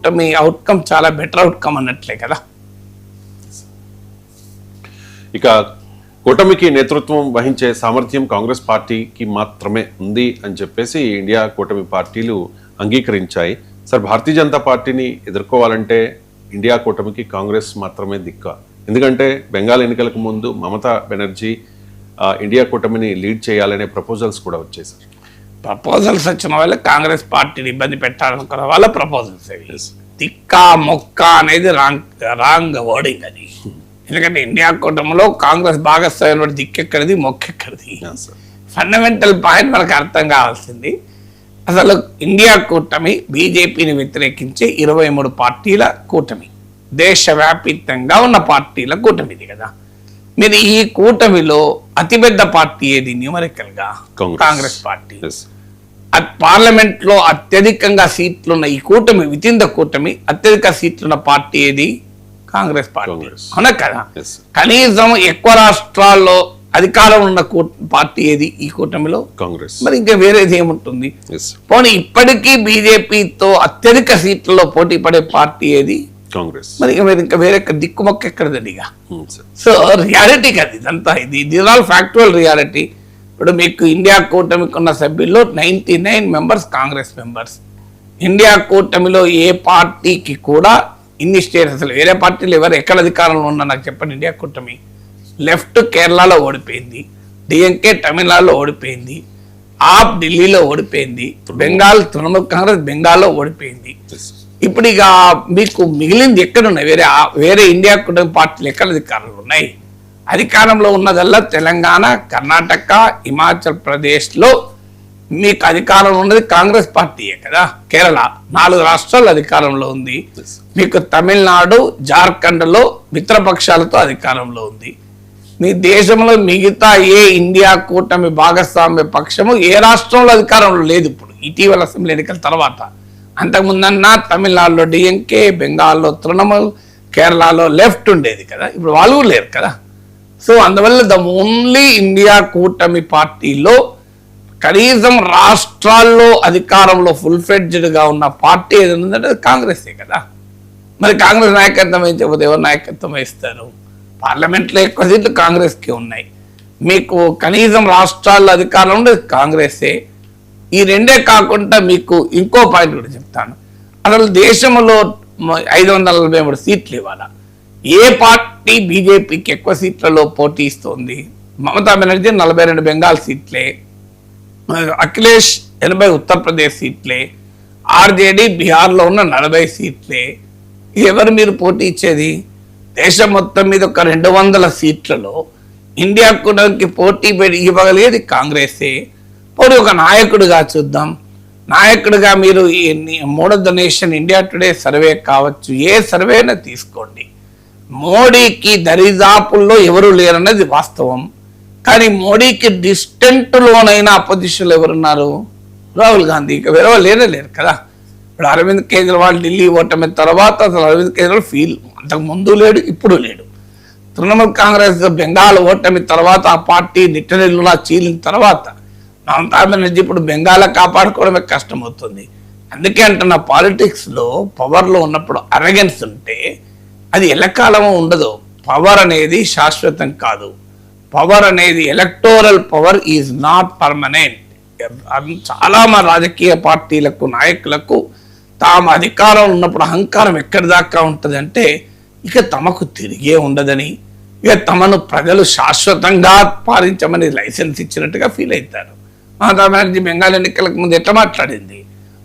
మీ outcome చాలా better outcome అన్నట్లే కదా. ఇక కూటమికి నేతృత్వం వహించే సామర్థ్యం కాంగ్రెస్ పార్టీకి మాత్రమే ఉంది అని చెప్పేసి ఇండియా కూటమి పార్టీలు అంగీకరించాయి. సార్, భారతీయ జనతా పార్టీని ఎదుర్కోవాలంటే ఇండియా కూటమికి కాంగ్రెస్ మాత్రమే దిక్క. ఎందుకంటే బెంగాల్ ఎన్నికలకు ముందు మమతా బెనర్జీ ఇండియా కూటమిని లీడ్ చేయాలనే ప్రపోజల్స్ కూడా వచ్చాయి సార్. ప్రపోజల్స్ వచ్చిన వాళ్ళ కాంగ్రెస్ పార్టీని ఇబ్బంది పెట్టాలనుకున్న వాళ్ళ ప్రపోజల్స్ అవి. తిక్క మొక్క అనేది రాంగ్ వర్డింగ్ అది. ఎందుకంటే ఇండియా కూటమిలో కాంగ్రెస్ భాగస్వామ్యం దిక్కెక్కడిది మొక్కెక్కడిది ఫండమెంటల్ పాయింట్ మనకు అర్థం కావాల్సింది. అసలు ఇండియా కూటమి బీజేపీని వ్యతిరేకించే 23 పార్టీల కూటమి, దేశవ్యాప్తంగా ఉన్న పార్టీల కూటమి ఇది కదా. మీరు ఈ కూటమిలో అతిపెద్ద పార్టీ ఏది న్యూమరికల్ గా? కాంగ్రెస్ పార్టీ. పార్లమెంట్ లో అత్యధికంగా సీట్లున్న ఈ కూటమి, విత్ ఇన్ ద కూటమి అత్యధిక సీట్లున్న పార్టీ ఏది? కాంగ్రెస్ పార్టీ. అవునా కదా. కనీసం ఎక్కువ రాష్ట్రాల్లో అధికారం ఉన్న పార్టీ ఏది ఈ కూటమిలో? కాంగ్రెస్. మరి ఇంకా వేరేది ఏముంటుంది? పోనీ ఇప్పటికీ బీజేపీతో అత్యధిక సీట్లలో పోటీ పడే పార్టీ ఏది? కాంగ్రెస్. మరి ఇంకా వేరే దిక్కుమొక్క ఎక్కడదండి ఇక. సో రియాలిటీ కదా ఇదంతా. ఇది ఆల్ ఫ్యాక్చువల్ రియాలిటీ. ఇప్పుడు మీకు ఇండియా కూటమికి ఉన్న సభ్యుల్లో 99 మెంబర్స్ కాంగ్రెస్ మెంబర్స్. ఇండియా కూటమిలో ఏ పార్టీకి కూడా ఇన్ని స్టేట్స్, అసలు వేరే పార్టీలు ఎవరు ఎక్కడ అధికారంలో ఉన్నా నాకు చెప్పండి. ఇండియా కూటమి లెఫ్ట్ కేరళలో ఓడిపోయింది, డిఎంకే తమిళనాడులో ఓడిపోయింది, ఆప్ ఢిల్లీలో ఓడిపోయింది, బెంగాల్ తృణమూల్ కాంగ్రెస్ బెంగాల్లో ఓడిపోయింది. ఇప్పుడు ఇక మీకు మిగిలింది ఎక్కడున్నాయి? వేరే ఇండియా కూటమి పార్టీలు ఎక్కడ అధికారంలో ఉన్నాయి? అధికారంలో ఉన్నదల్లా తెలంగాణ, కర్ణాటక, హిమాచల్ ప్రదేశ్లో మీకు అధికారంలో ఉన్నది కాంగ్రెస్ పార్టీయే కదా. కేరళ 4 రాష్ట్రాలు అధికారంలో ఉంది. మీకు తమిళనాడు, జార్ఖండ్లో మిత్రపక్షాలతో అధికారంలో ఉంది. మీ దేశంలో మిగతా ఏ ఇండియా కూటమి భాగస్వామ్య పక్షము ఏ రాష్ట్రంలో అధికారంలో లేదు. ఇప్పుడు ఇటీవల అసెంబ్లీ ఎన్నికల తర్వాత. అంతకుముందన్నా తమిళనాడులో డిఎంకే, బెంగాల్లో తృణమూల్, కేరళలో లెఫ్ట్ ఉండేది కదా. ఇప్పుడు వాళ్ళు లేరు కదా. సో అందువల్ల ద ఓన్లీ ఇండియా కూటమి పార్టీలో కనీసం రాష్ట్రాల్లో అధికారంలో ఫుల్ ఫ్లెడ్జ్డ్గా ఉన్న పార్టీ ఏది ఉందంటే కాంగ్రెసే కదా. మరి కాంగ్రెస్ నాయకత్వం వహించకపోతే ఎవరు నాయకత్వం వహిస్తారు? పార్లమెంట్లో ఎక్కువ సీట్లు కాంగ్రెస్కి ఉన్నాయి. మీకు కనీసం రాష్ట్రాల్లో అధికారం ఉండేది కాంగ్రెసే. ఈ రెండే కాకుండా మీకు ఇంకో పాయింట్ కూడా చెప్తాను. అసలు దేశంలో 543 సీట్లు ఇవ్వాలి. ఏ పార్టీ బీజేపీకి ఎక్కువ సీట్లలో పోటీ ఇస్తుంది? మమతా బెనర్జీ 42 బెంగాల్ సీట్లే, అఖిలేష్ 80 ఉత్తరప్రదేశ్ సీట్లే, ఆర్జేడీ బీహార్లో ఉన్న 40 సీట్లే. ఎవరు మీరు పోటీ ఇచ్చేది? దేశం మొత్తం మీద ఒక 200 సీట్లలో ఇండియా కూటమికి పోటీ ఇవ్వగలిగేది కాంగ్రెసే. పోనీ ఒక నాయకుడిగా చూద్దాం. నాయకుడిగా మీరు Modi the nation India today survey కావచ్చు, ఏ సర్వేనా తీసుకోండి, మోడీకి దరిదాపుల్లో ఎవరు లేరన్నది వాస్తవం. కానీ మోడీకి డిస్టెంట్లోనైనా అపోజిషన్లో ఎవరున్నారు? రాహుల్ గాంధీ. ఇక వేరే వాళ్ళు లేరు కదా. ఇప్పుడు అరవింద్ కేజ్రీవాల్ ఢిల్లీ ఓటమి తర్వాత అసలు అరవింద్ కేజ్రీవాల్ అంతకు ముందు లేడు, ఇప్పుడు లేడు. తృణమూల్ కాంగ్రెస్ బెంగాల్ ఓటమి తర్వాత ఆ పార్టీ నిట్టనిల్లులా చీలిన తర్వాత మమతా బెనర్జీ ఇప్పుడు బెంగాల్ కాపాడుకోవడమే కష్టమవుతుంది. అందుకే అంటున్న పాలిటిక్స్లో పవర్లో ఉన్నప్పుడు అరగెన్స్ ఉంటే అది ఎల్లకాలం ఉండదు. పవర్ అనేది శాశ్వతం కాదు. పవర్ అనేది electoral power is not permanent. చాలా మా రాజకీయ పార్టీలకు నాయకులకు తాము అధికారం ఉన్నప్పుడు అహంకారం ఎక్కడి దాకా ఉంటుంది అంటే ఇక తమకు తిరిగే ఉండదని, ఇక తమను ప్రజలు శాశ్వతంగా పాలించమని లైసెన్స్ ఇచ్చినట్టుగా ఫీల్ అవుతారు. మమతా బెనర్జీ బెంగాల్ ఎన్నికలకు ముందు ఎట్లా మాట్లాడింది?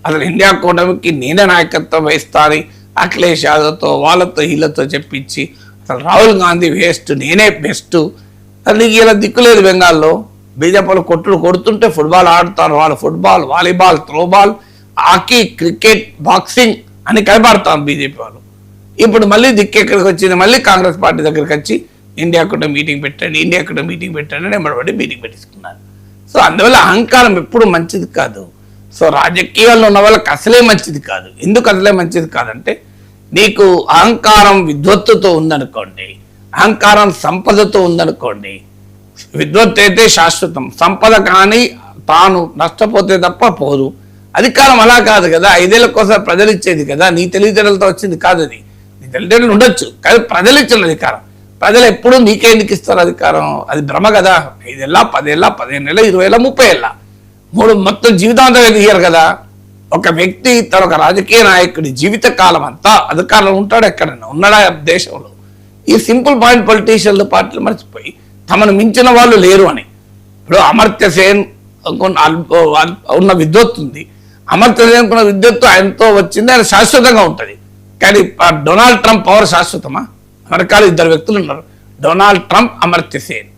అసలు ఇండియా కూటమికి నేనే నాయకత్వం వహిస్తానని అఖిలేష్ యాదవ్తో వాళ్ళతో వీళ్ళతో చెప్పించి అసలు రాహుల్ గాంధీ వేస్ట్, నేనే బెస్ట్. అసలు ఇలా దిక్కులేదు. బెంగాల్లో బీజేపీలో కొడుతుంటే ఫుట్బాల్ ఆడుతారు వాళ్ళు. Football, volleyball, throwball, hockey, cricket, boxing అని కనబడతాం బీజేపీ వాళ్ళు. ఇప్పుడు మళ్ళీ దిక్కెక్కడికి వచ్చింది? మళ్ళీ కాంగ్రెస్ పార్టీ దగ్గరికి వచ్చి ఇండియా కూడా మీటింగ్ పెట్టండి, ఇండియా కూడా మీటింగ్ పెట్టండి అని ఎంబడబడి మీటింగ్ పెట్టించుకున్నారు. సో అందువల్ల అహంకారం ఎప్పుడు మంచిది కాదు. సో రాజకీయాల్లో ఉన్న వాళ్ళకి అసలే మంచిది కాదు. ఎందుకు అసలే మంచిది కాదంటే నీకు అహంకారం విద్వత్తుతో ఉందనుకోండి, అహంకారం సంపదతో ఉందనుకోండి. విద్వత్తు అయితే శాశ్వతం, సంపద కానీ తాను నష్టపోతే తప్ప పోదు. అధికారం అలా కాదు కదా, 5 ఏళ్ళ కోసం ప్రజలు ఇచ్చేది కదా, నీ తెలివితేటలతో వచ్చింది కాదు అది. నీ తెలివితేటలు ఉండొచ్చు కానీ ప్రజలు ఇచ్చిన అధికారం. ప్రజలు ఎప్పుడు నీకే ఎందుకు ఇస్తారు అధికారం? అది భ్రమ కదా. 5 ఏళ్ళ 10 ఏళ్ళ 15 ఏళ్ళ 20 ఏళ్ళ 30 ఏళ్ళ 3 మొత్తం జీవితాంతం ఎదిగారు కదా. ఒక వ్యక్తి తన ఒక రాజకీయ నాయకుడి జీవిత కాలం అంతా అధికారంలో ఉంటాడు, ఎక్కడైనా ఉన్నాడా దేశంలో. ఈ సింపుల్ పాయింట్ పొలిటీషియన్లు పార్టీలు మర్చిపోయి తమను మించిన వాళ్ళు లేరు అని. ఇప్పుడు అమర్త్య సేన్ ఉన్న విద్వత్తు ఉంది, అమర్త్య సేన్ ఉన్న విద్వత్తు ఆయనతో వచ్చింది, ఆయన శాశ్వతంగా ఉంటుంది. కానీ డొనాల్డ్ ట్రంప్ పవర్ శాశ్వతమా? అమెరికాలో 2 వ్యక్తులు ఉన్నారు, డొనాల్డ్ ట్రంప్, అమర్త్య సేన్.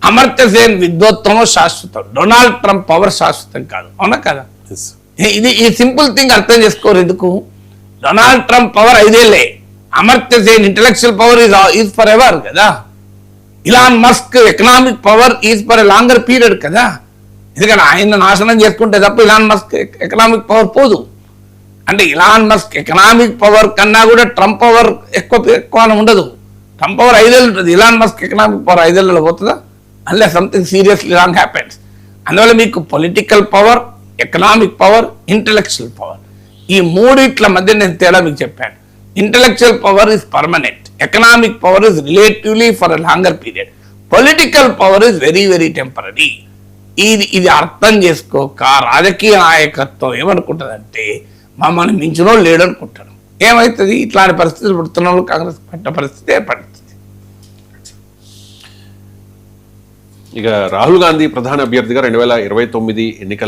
అమర్త్య సేన్ విద్వత్వం శాశ్వతం, డొనాల్డ్ ట్రంప్ పవర్ శాశ్వతం కాదు. అవునా కదా? ఈ సింపుల్ థింగ్ అర్థం చేసుకోరు ఎందుకు? డొనాల్డ్ ట్రంప్ పవర్ 5 ఏళ్ళే, Amartya Sen intellectual power is forever కదా. Elon Musk economic power is for a longer period కదా. ఎందుకంటే ఆయన నాశనం చేసుకుంటే తప్ప ఇలాన్ మస్క్ ఎకనామిక్ పవర్ పోదు. అంటే ఇలాన్ మస్క్ ఎకనామిక్ పవర్ కన్నా కూడా ట్రంప్ పవర్ ఎక్కువ ఉండదు. ట్రంప్ పవర్ 5 ఏళ్ళు ఉంటుంది, ఇలాన్ మస్క్ ఎకనామిక్ పవర్ 5 ఏళ్ళలో పోతుందా? Unless something seriously wrong happens. అందువల్ల మీకు political power, economic power, intellectual power, ఈ 3 మధ్య నేను తేడా మీకు చెప్పాను. Intellectual power is permanent, economic power is relatively for a longer period, political power is very very temporary. ఇది అర్థం చేసుకోక రాజకీయ నాయకత్వం ఏమనుకుంటుందంటే మమ్మల్ని మించినో లేడు అనుకుంటాడు. ఏమవుతుంది? ఇట్లాంటి పరిస్థితులు పుడుతున్న వాళ్ళు కాంగ్రెస్ పట్ట పరిస్థితి ఏర్పడుతుంది. ఇక రాహుల్ గాంధీ ప్రధాన అభ్యర్థిగా 2029 ఎన్నికల